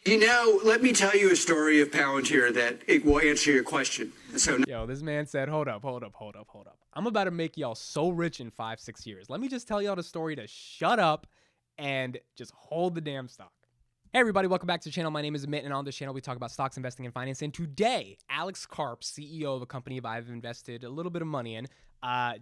You know, let me tell you a story of Palantir that it will answer your question. So, yo, this man said, hold up. I'm about to make y'all so rich in 5-6 years. Let me just tell y'all the story to shut up and just hold the damn stock. Hey everybody, welcome back to the channel. My name is Amit, and on this channel we talk about stocks, investing, and finance. And today, Alex Karp, CEO of a company I've invested a little bit of money in,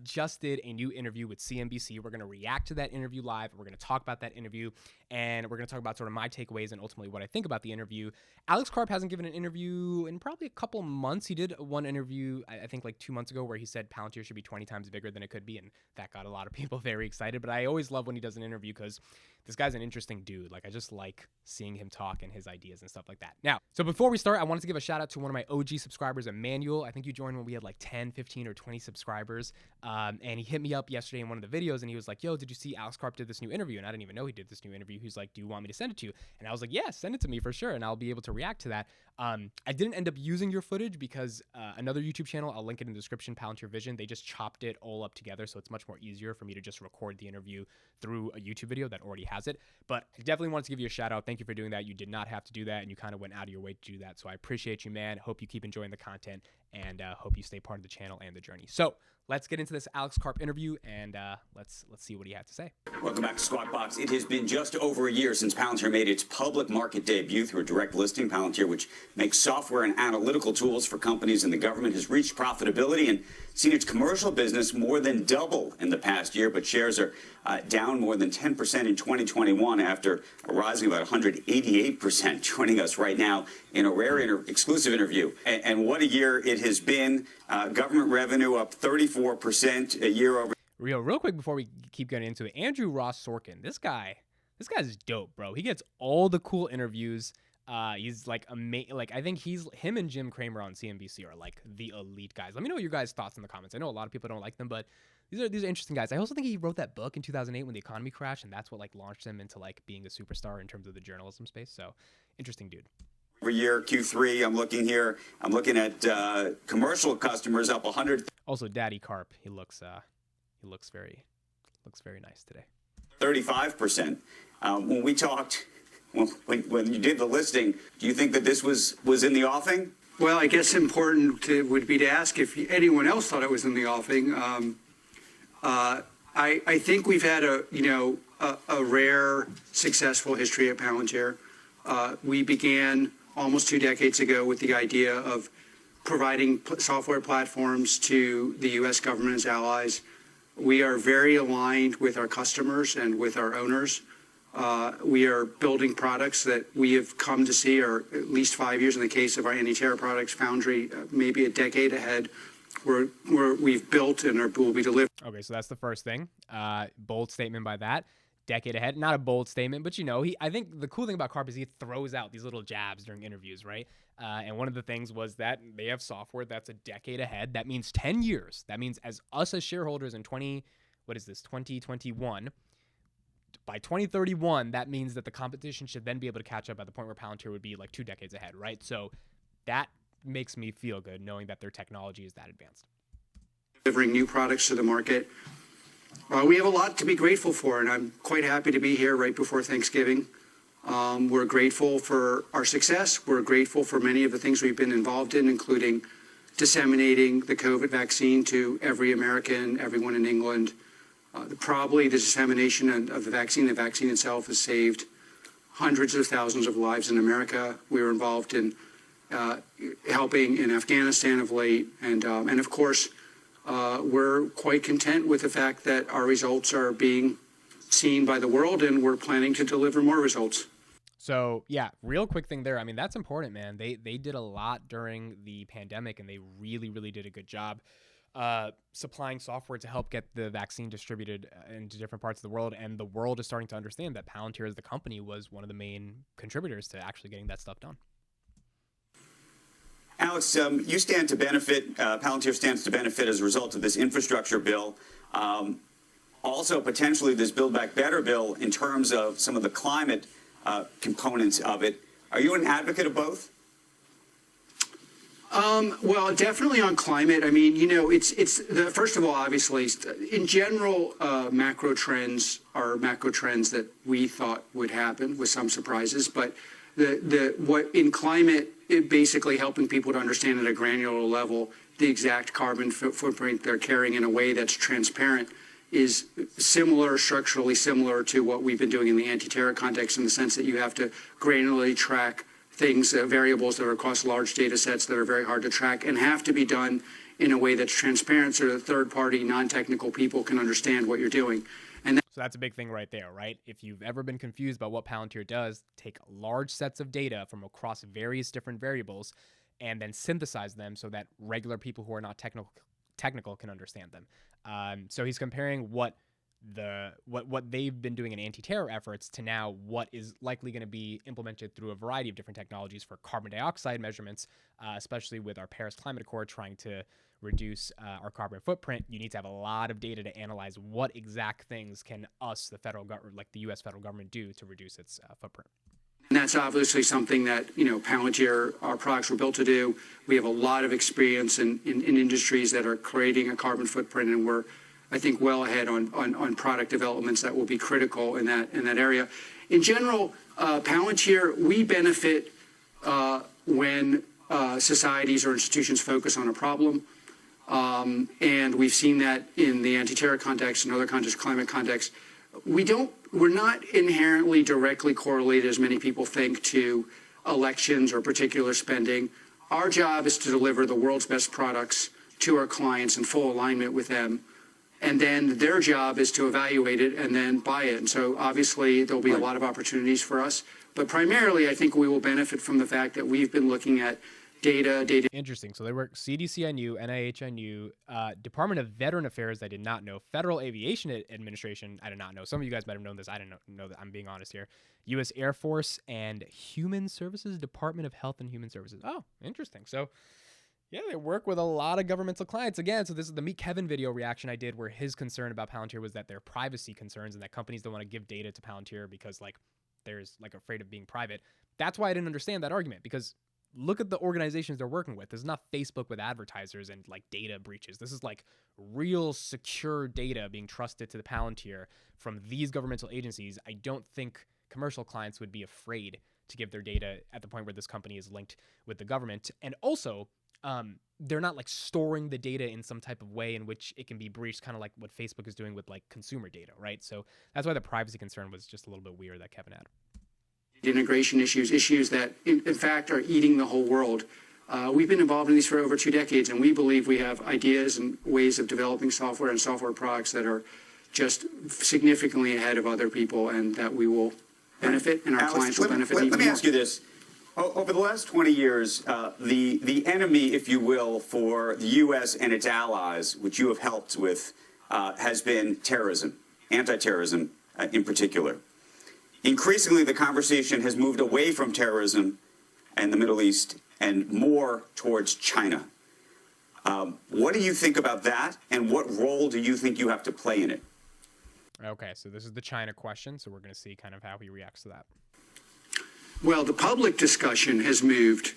just did a new interview with CNBC. We're going to react to that interview live. We're going to talk about that interview, and we're going to talk about sort of my takeaways and ultimately what I think about the interview. Alex Karp hasn't given an interview in probably a couple months. He did one interview, I think like 2 months ago, where he said Palantir should be 20 times bigger than it could be, and that got a lot of people very excited. But I always love when he does an interview because this guy's an interesting dude. Like, I just like seeing him talk and his ideas and stuff like that. Now, so before we start, I wanted to give a shout out to one of my OG subscribers, Emmanuel. I think you joined when we had like 10, 15, or 20 subscribers. And he hit me up yesterday in one of the videos and he was like, yo, did you see Alex Karp did this new interview? And I didn't even know he did this new interview. He's like, do you want me to send it to you? And I was like, yeah, send it to me for sure. And I'll be able to react to that. I didn't end up using your footage because another YouTube channel, I'll link it in the description, Palantir Vision, they just chopped it all up together. So it's much more easier for me to just record the interview through a YouTube video that already has it. But I definitely wanted to give you a shout out. Thank you for doing that. You did not have to do that, and you kind of went out of your way to do that. So I appreciate you, man. Hope you keep enjoying the content, and hope you stay part of the channel and the journey. So let's get into this Alex Karp interview, and let's see what he had to say. Welcome back to Squawk Box. It has been just over a year since Palantir made its public market debut through a direct listing. Palantir, which makes software and analytical tools for companies and the government, has reached profitability and seen its commercial business more than double in the past year, but shares are down more than 10% in 2021 after rising about 188%. Joining us right now in a rare exclusive interview. And what a year it has been. Government revenue up 34% a year over. Real quick before we keep getting into it, Andrew Ross Sorkin, this guy's dope, bro. He gets all the cool interviews. He's like I think him and Jim Cramer on CNBC are like the elite guys. Let me know your guys' thoughts in the comments. I know a lot of people don't like them, but these are interesting guys. I also think he wrote that book in 2008 when the economy crashed, and that's what like launched him into like being a superstar in terms of the journalism space. So interesting dude. Every year, Q3, I'm looking at commercial customers up 100. Also, Daddy Karp, he looks very nice today. 35%. When we talked, when you did the listing, do you think that this was in the offing? well, I guess important would be to ask if anyone else thought it was in the offing. I think we've had a rare successful history at Palantir. We began almost 2 decades ago with the idea of providing software platforms to the U.S. government as allies. We are very aligned with our customers and with our owners. We are building products that we have come to see are at least 5 years in the case of our anti-terror products, Foundry, maybe a decade ahead, where we've built and will be delivered. Okay, so that's the first thing. Bold statement by that. Decade ahead. Not a bold statement, but I think the cool thing about Karp is he throws out these little jabs during interviews, right? And one of the things was that they have software that's a decade ahead. That means 10 years. That means as shareholders in 2021, by 2031, that means that the competition should then be able to catch up at the point where Palantir would be like 2 decades ahead, right? So that makes me feel good knowing that their technology is that advanced. Delivering new products to the market. We have a lot to be grateful for, and I'm quite happy to be here right before Thanksgiving. We're grateful for our success. We're grateful for many of the things we've been involved in, including disseminating the COVID vaccine to every American, everyone in England. Probably the dissemination of the vaccine itself has saved hundreds of thousands of lives in America. We were involved in helping in Afghanistan of late, and of course, we're quite content with the fact that our results are being seen by the world, and we're planning to deliver more results. So yeah, real quick thing there. I mean, that's important, man. They did a lot during the pandemic, and they really, really did a good job supplying software to help get the vaccine distributed into different parts of the world. And the world is starting to understand that Palantir as the company was one of the main contributors to actually getting that stuff done. Alex, you stand to benefit, Palantir stands to benefit as a result of this infrastructure bill. Also, potentially this Build Back Better bill in terms of some of the climate components of it. Are you an advocate of both? Well, definitely on climate. I mean, first of all, obviously, in general, macro trends are macro trends that we thought would happen with some surprises. But what in climate, it basically helping people to understand at a granular level the exact carbon footprint they're carrying in a way that's transparent is similar, structurally similar to what we've been doing in the anti-terror context, in the sense that you have to granularly track things, variables that are across large data sets that are very hard to track and have to be done in a way that's transparent so that third-party, non-technical people can understand what you're doing. And So that's a big thing right there, right? If you've ever been confused about what Palantir does, take large sets of data from across various different variables and then synthesize them so that regular people who are not technical can understand them. So he's comparing what they've been doing in anti-terror efforts to now what is likely going to be implemented through a variety of different technologies for carbon dioxide measurements, especially with our Paris Climate Accord trying to reduce our carbon footprint. You need to have a lot of data to analyze what exact things can us, the federal government, like the U.S. federal government, do to reduce its footprint. And that's obviously something that, Palantir, our products were built to do. We have a lot of experience in industries that are creating a carbon footprint, and we're, I think, well ahead on product developments that will be critical in that area. In general, Palantir, we benefit when societies or institutions focus on a problem. And we've seen that in the anti-terror context and other contexts, climate context. We're not inherently directly correlated, as many people think, to elections or particular spending. Our job is to deliver the world's best products to our clients in full alignment with them. And then their job is to evaluate it and then buy it. And so obviously there'll be a lot of opportunities for us. But primarily, I think we will benefit from the fact that we've been looking at data. Interesting. So they work CDC, I knew, NIH, I knew, Department of Veteran Affairs, I did not know, Federal Aviation Administration, I did not know. Some of you guys might have known this. I didn't know that. I'm being honest here. U.S. Air Force and Human Services, Department of Health and Human Services. Oh, interesting. So yeah, they work with a lot of governmental clients. Again, so this is the Meet Kevin video reaction I did where his concern about Palantir was that their privacy concerns and that companies don't want to give data to Palantir because there's afraid of being private. That's why I didn't understand that argument, because look at the organizations they're working with. This is not Facebook with advertisers and data breaches. This is real secure data being trusted to the Palantir from these governmental agencies. I don't think commercial clients would be afraid to give their data at the point where this company is linked with the government. And also, they're not storing the data in some type of way in which it can be breached, kind of like what Facebook is doing with consumer data, right? So that's why the privacy concern was just a little bit weird that Kevin had. Integration issues that in fact are eating the whole world. We've been involved in these for over 2 decades, and we believe we have ideas and ways of developing software and software products that are just significantly ahead of other people, and that we will benefit, and our Alex, clients will benefit even more. Let me ask you this. Over the last 20 years, the enemy, if you will, for the U.S. and its allies, which you have helped with, has been terrorism, anti-terrorism in particular. Increasingly, the conversation has moved away from terrorism and the Middle East and more towards China. What do you think about that, and what role do you think you have to play in it? Okay, so this is the China question, so we're going to see kind of how he reacts to that. Well, the public discussion has moved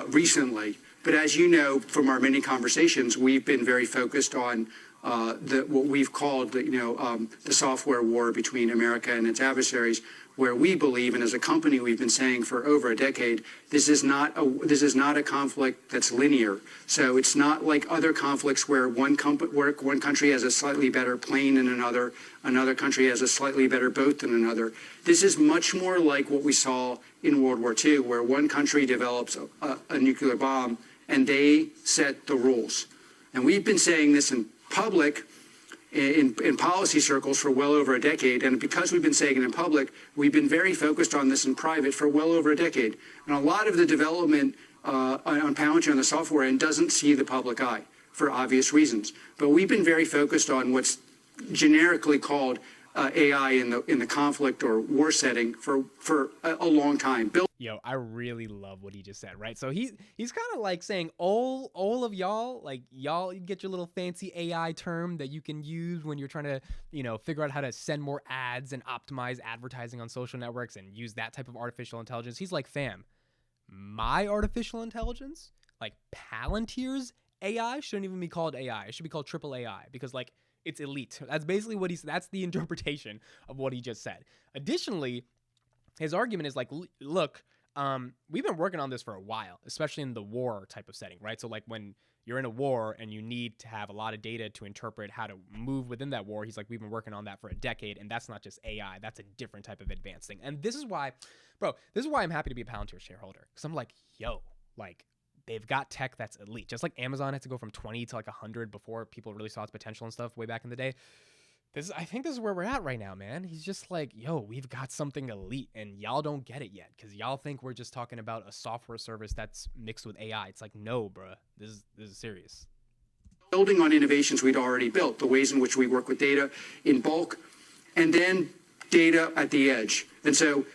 recently, but as you know from our many conversations, we've been very focused on what we've called the software war between America and its adversaries, where we believe, and as a company we've been saying for over a decade, this is not a conflict that's linear. So it's not like other conflicts where one country has a slightly better plane than another country has a slightly better boat than another. This is much more like what we saw in World War II, where one country develops a nuclear bomb and they set the rules. And we've been saying this in public, in policy circles for well over a decade, and because we've been saying it in public, we've been very focused on this in private for well over a decade. And a lot of the development on Palantir on the software end doesn't see the public eye for obvious reasons. But we've been very focused on what's generically called AI in the conflict or war setting for a long time. Yo, I really love what he just said, right? So he's kind of saying all of y'all, y'all get your little fancy AI term that you can use when you're trying to, figure out how to send more ads and optimize advertising on social networks and use that type of artificial intelligence. He's like, fam, my artificial intelligence, Palantir's AI shouldn't even be called AI. It should be called triple AI because it's elite. That's basically what that's the interpretation of what he just said. Additionally, his argument is look, We've been working on this for a while, especially in the war type of setting, right? So like when you're in a war and you need to have a lot of data to interpret how to move within that war, he's like, we've been working on that for a decade, and that's not just AI, that's a different type of advanced thing. And this is why, bro, this is why I'm happy to be a Palantir shareholder, because I'm like, yo, like, they've got tech that's elite. Just like Amazon had to go from 20 to like 100 before people really saw its potential and stuff way back in the day. I think this is where we're at right now, man. He's just like, yo, we've got something elite, and y'all don't get it yet because y'all think we're just talking about a software service that's mixed with AI. It's like, no, bruh, this is serious. Building on innovations we'd already built, the ways in which we work with data in bulk, and then data at the edge. And so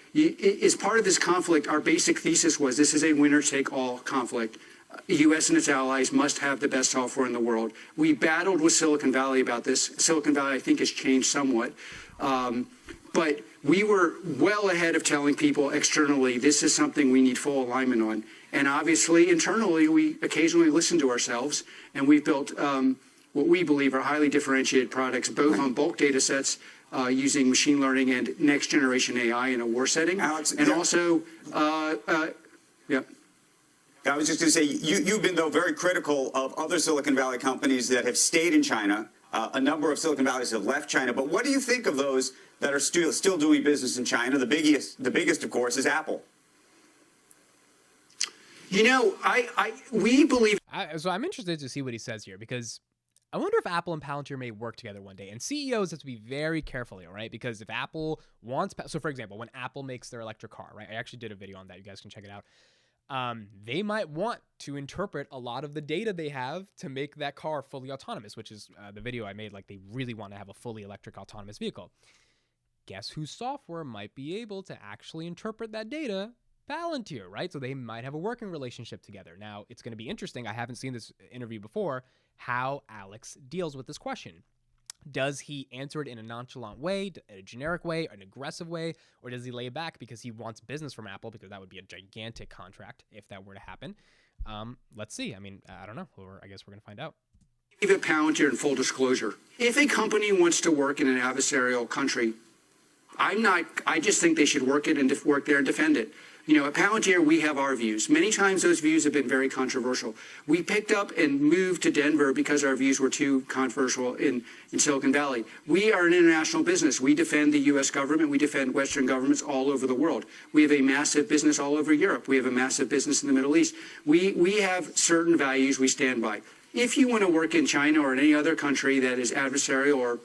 as part of this conflict, our basic thesis was this is a winner-take-all conflict. The U.S. and its allies must have the best software in the world. We battled with Silicon Valley about this. Silicon Valley, I think, has changed somewhat. But we were well ahead of telling people externally, this is something we need full alignment on. And obviously, internally, we occasionally listen to ourselves, and we've built what we believe are highly differentiated products, both on bulk data sets using machine learning and next-generation AI in a war setting. Alex, and also, yeah. I was just going to say, you've been, though, very critical of other Silicon Valley companies that have stayed in China. A number of Silicon Valleys have left China. But what do you think of those that are still doing business in China? The biggest, of course, is Apple. You know, we believe. So I'm interested to see what he says here, because I wonder if Apple and Palantir may work together one day. And CEOs have to be very careful here, right? Because if Apple wants, so for example, when Apple makes their electric car, right? I actually did a video on that. You guys can check it out. They might want to interpret a lot of the data they have to make that car fully autonomous, which is the video I made. Like, they really want to have a fully electric autonomous vehicle. Guess whose software might be able to actually interpret that data? Palantir, right? So they might have a working relationship together. Now, it's going to be interesting. I haven't seen this interview before, how Alex deals with this question. Does he answer it in a nonchalant way, a generic way, an aggressive way, or does he lay back because he wants business from Apple, because that would be a gigantic contract if that were to happen? Let's see. I mean, I don't know. I guess we're going to find out. Even Palantir, in full disclosure, if a company wants to work in an adversarial country, I just think they should work there and defend it. You know, at Palantir, we have our views. Many times those views have been very controversial. We picked up and moved to Denver because our views were too controversial in Silicon Valley. We are an international business. We defend the U.S. government. We defend Western governments all over the world. We have a massive business all over Europe. We have a massive business in the Middle East. We have certain values we stand by. If you want to work in China or in any other country that is adversarial or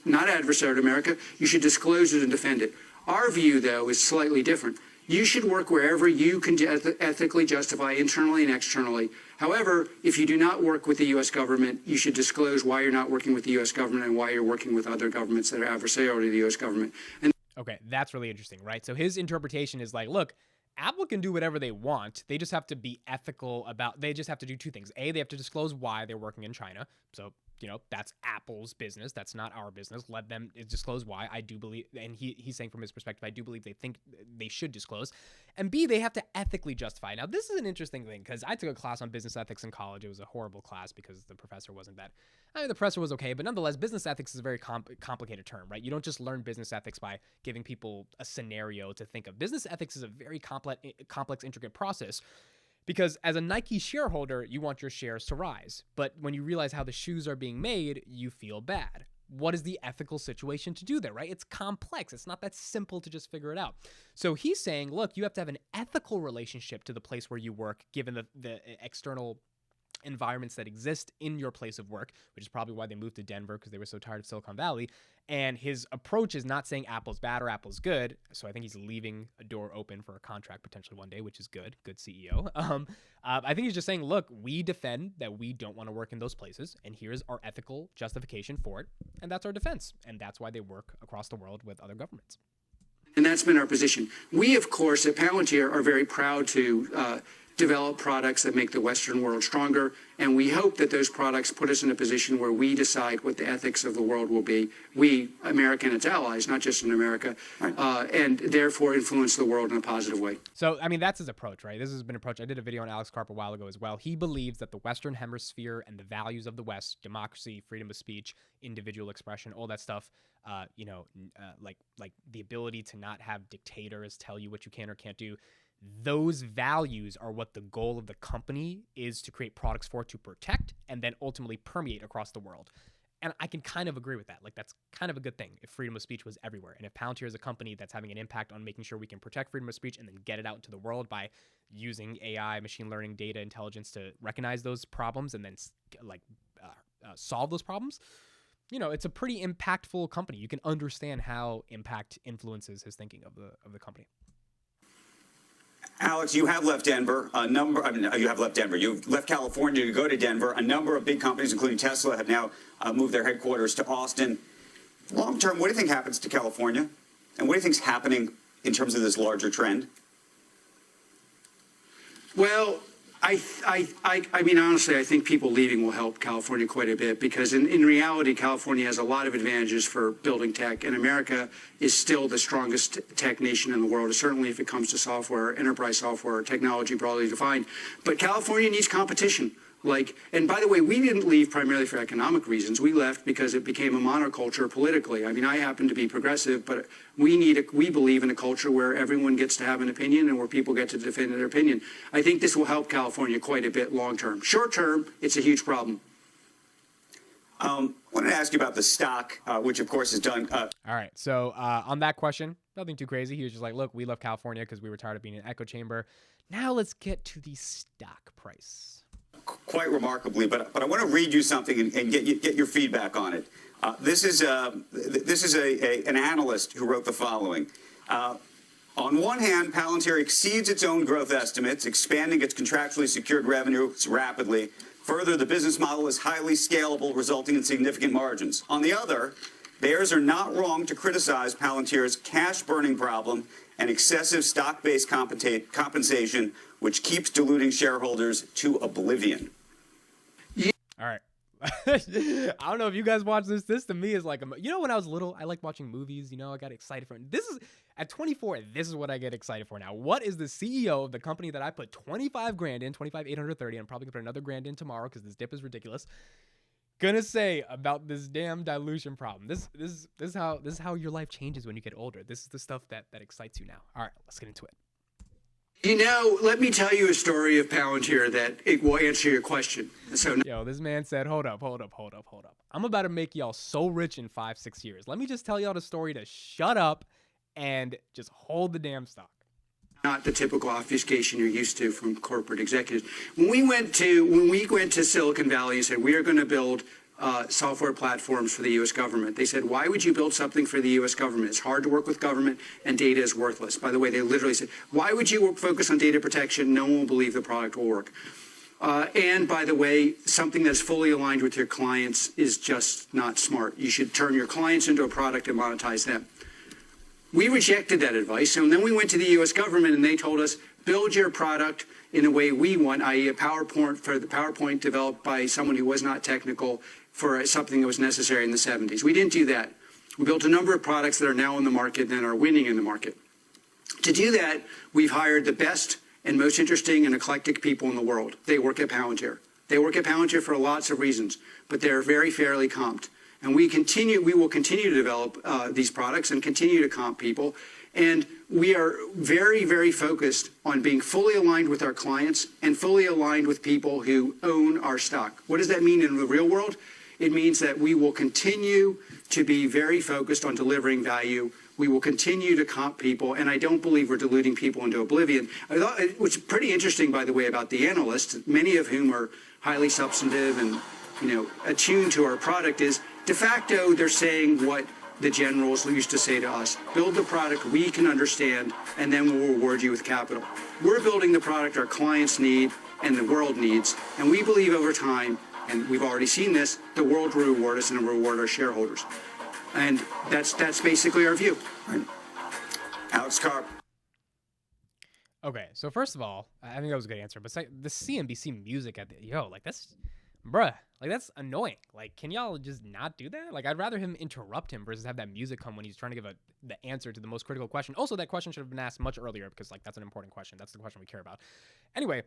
not adversarial to America, you should disclose it and defend it. Our view, though, is slightly different. You should work wherever you can ethically justify internally and externally. However, if you do not work with the U.S. government, you should disclose why you're not working with the U.S. government and why you're working with other governments that are adversarial to the U.S. government. Okay, that's really interesting, right? So his interpretation is like, look, Apple can do whatever they want. They just have to be ethical they just have to do two things. A, they have to disclose why they're working in China. So, you know, that's Apple's business. That's not our business. Let them disclose why. I do believe, and he's saying from his perspective, I do believe they think they should disclose. And B, they have to ethically justify. Now, this is an interesting thing, because I took a class on business ethics in college. It was a horrible class because the professor wasn't that. I mean, the professor was okay, but nonetheless, business ethics is a very complicated term, right? You don't just learn business ethics by giving people a scenario to think of. Business ethics is a very complex, intricate process. Because as a Nike shareholder, you want your shares to rise. But when you realize how the shoes are being made, you feel bad. What is the ethical situation to do there, right? It's complex. It's not that simple to just figure it out. So he's saying, look, you have to have an ethical relationship to the place where you work, given the external environments that exist in your place of work, which is probably why they moved to Denver, because they were so tired of Silicon Valley. And his approach is not saying Apple's bad or Apple's good. So I think he's leaving a door open for a contract potentially one day, which is good. Good CEO. I think he's just saying, look, we defend that we don't want to work in those places, and here's our ethical justification for it. And that's our defense. And that's why they work across the world with other governments. And that's been our position. We, of course, at Palantir are very proud to develop products that make the Western world stronger, and we hope that those products put us in a position where we decide what the ethics of the world will be. We, America and its allies, not just in America, and therefore influence the world in a positive way. So, I mean, that's his approach, right? This has been an approach. I did a video on Alex Karp a while ago as well. He believes that the Western Hemisphere and the values of the West, democracy, freedom of speech, individual expression, all that stuff, like the ability to not have dictators tell you what you can or can't do, those values are what the goal of the company is to create products for, to protect, and then ultimately permeate across the world. And I can kind of agree with that. Like, that's kind of a good thing if freedom of speech was everywhere. And if Palantir is a company that's having an impact on making sure we can protect freedom of speech and then get it out into the world by using AI, machine learning, data intelligence to recognize those problems and then solve those problems, you know, it's a pretty impactful company. You can understand how impact influences his thinking of the company. Alex, you have left Denver. You have left Denver. You've left California to go to Denver. A number of big companies, including Tesla, have now moved their headquarters to Austin. Long term, what do you think happens to California? And what do you think is happening in terms of this larger trend? Well, I mean, honestly, I think people leaving will help California quite a bit because in reality, California has a lot of advantages for building tech, and America is still the strongest tech nation in the world, certainly if it comes to software, enterprise software, technology broadly defined. But California needs competition. And by the way, we didn't leave primarily for economic reasons. We left because it became a monoculture politically. I mean, I happen to be progressive, but we believe in a culture where everyone gets to have an opinion and where people get to defend their opinion. I think this will help California quite a bit long term. Short term, it's a huge problem. I wanted to ask you about the stock, which of course is done. All right. So on that question, nothing too crazy. He was just like, look, we left California because we were tired of being in an echo chamber. Now let's get to the stock price. Quite remarkably, but I want to read you something and get your feedback on it. This is an analyst who wrote the following. On one hand, Palantir exceeds its own growth estimates, expanding its contractually secured revenues rapidly. Further, the business model is highly scalable, resulting in significant margins. On the other, bears are not wrong to criticize Palantir's cash-burning problem and excessive stock-based compensation, which keeps diluting shareholders to oblivion. All right. I don't know if you guys watch this. This to me is like, you know, when I was little, I liked watching movies. You know, I got excited for it. This is at 24. This is what I get excited for now. What is the CEO of the company that I put 25 grand in, 25,830? I'm probably gonna put another grand in tomorrow because this dip is ridiculous. Gonna say about this damn dilution problem. This is how your life changes when you get older. This is the stuff that excites you now. All right, let's get into it. You know, let me tell you a story of Palantir that it will answer your question. Yo, this man said, hold up. I'm about to make y'all so rich in 5-6 years. Let me just tell y'all the story to shut up and just hold the damn stock. Not the typical obfuscation you're used to from corporate executives. When we went to Silicon Valley and said we are going to build software platforms for the U.S. government, they said, why would you build something for the U.S. government? It's hard to work with government and data is worthless. By the way, they literally said, why would you focus on data protection? No one will believe the product will work. And by the way, something that's fully aligned with your clients is just not smart. You should turn your clients into a product and monetize them. We rejected that advice, and then we went to the U.S. government, and they told us, build your product in the way we want, i.e. a PowerPoint developed by someone who was not technical for something that was necessary in the 70s. We didn't do that. We built a number of products that are now in the market and are winning in the market. To do that, we've hired the best and most interesting and eclectic people in the world. They work at Palantir. They work at Palantir for lots of reasons, but they're very fairly comped. And we will continue to develop these products and continue to comp people. And we are very, very focused on being fully aligned with our clients and fully aligned with people who own our stock. What does that mean in the real world? It means that we will continue to be very focused on delivering value. We will continue to comp people, and I don't believe we're diluting people into oblivion. I thought, which is pretty interesting, by the way, about the analysts, many of whom are highly substantive and attuned to our product, is de facto they're saying what the generals used to say to us: build the product we can understand, and then we'll reward you with capital. We're building the product our clients need and the world needs, and we believe over time, and we've already seen this, the world will reward us and will reward our shareholders. And that's basically our view. Right. Alex Karp. Okay, so first of all, I think that was a good answer, but the CNBC music at that's annoying. Like, can y'all just not do that? Like, I'd rather him interrupt him versus have that music come when he's trying to give the answer to the most critical question. Also, that question should have been asked much earlier because, like, that's an important question. That's the question we care about. Anyway,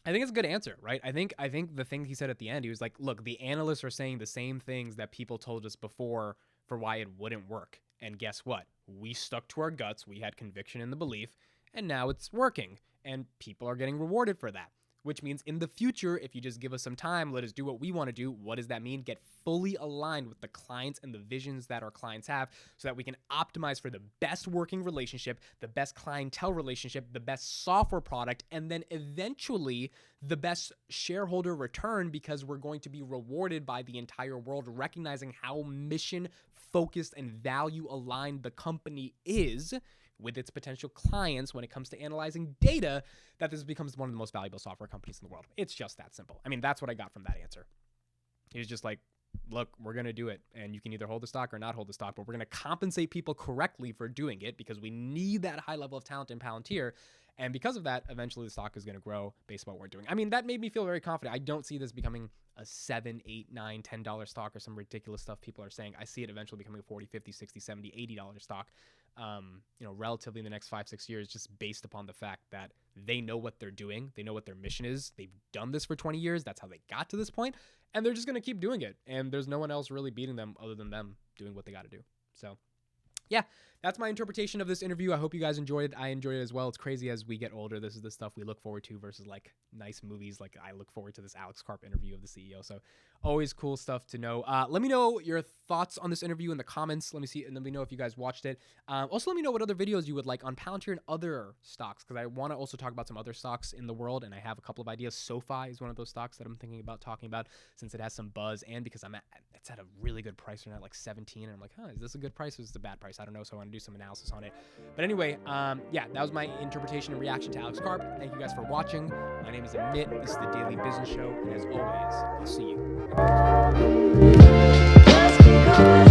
I think it's a good answer, right? I think the thing he said at the end, he was like, look, the analysts are saying the same things that people told us before for why it wouldn't work. And guess what? We stuck to our guts. We had conviction in the belief. and now it's working, and people are getting rewarded for that. Which means in the future, if you just give us some time, let us do what we want to do. What does that mean? Get fully aligned with the clients and the visions that our clients have so that we can optimize for the best working relationship, the best clientele relationship, the best software product, and then eventually the best shareholder return, because we're going to be rewarded by the entire world recognizing how mission focused and value aligned the company is with its potential clients when it comes to analyzing data, that this becomes one of the most valuable software companies in the world. It's just that simple. I mean, that's what I got from that answer. He was just like, look, we're going to do it, and you can either hold the stock or not hold the stock, but we're going to compensate people correctly for doing it because we need that high level of talent in Palantir. And because of that, eventually the stock is going to grow based on what we're doing. I mean, that made me feel very confident. I don't see this becoming a $7, $8, $9, $10 stock or some ridiculous stuff people are saying. I see it eventually becoming a $40, $50, $60, $70, $80 stock, relatively in the next 5, 6 years, just based upon the fact that they know what they're doing. They know what their mission is. They've done this for 20 years. That's how they got to this point, and they're just going to keep doing it. And there's no one else really beating them other than them doing what they got to do. So yeah, that's my interpretation of this interview. I hope you guys enjoyed it. I enjoyed it as well. It's crazy as we get older. This is the stuff we look forward to versus like nice movies. Like I look forward to this Alex Karp interview of the CEO. So always cool stuff to know. Let me know your thoughts on this interview in the comments. Let me see, and let me know if you guys watched it. Also, let me know what other videos you would like on Palantir and other stocks, because I want to also talk about some other stocks in the world, and I have a couple of ideas. SoFi is one of those stocks that I'm thinking about talking about since it has some buzz, and because it's at a really good price right now, like 17, and I'm like, is this a good price or is this a bad price? I don't know, so I want to do some analysis on it. But anyway, yeah, that was my interpretation and reaction to Alex Karp. Thank you guys for watching. My name is Amit. This is the Daily Business Show, and as always, I'll see you. Just because